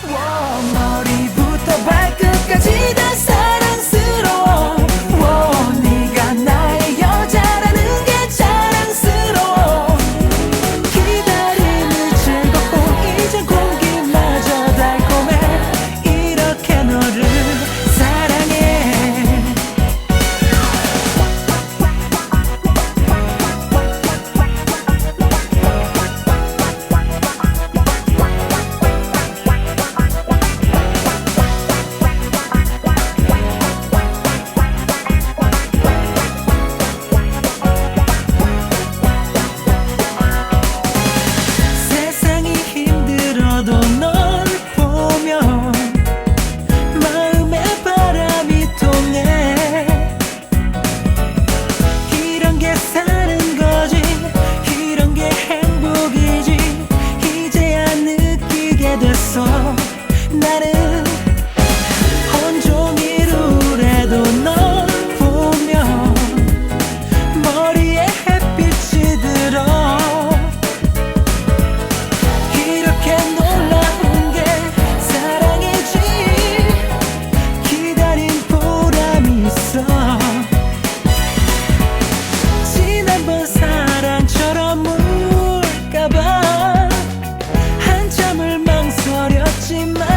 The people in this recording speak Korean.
머리부터 발끝까지 다 사랑스러워. 네가 나의 여자라는 게 자랑스러워. 기다림이 즐겁고 이제 공기마저 달콤해. 이렇게 너를 사랑해. 세상이 힘들어도 널 보면 마음에 바람이 통해. 이런 게 사는 거지, 이런 게 행복이지. 이제야 느끼게 됐어. 나는 온종일 우울해도 널 보면 머리에 햇빛이 들어. 이렇게 놀라운 게 사랑이지. 기다린 보람이 있어. 지난번 사랑처럼 울까봐 한참을 망설였지만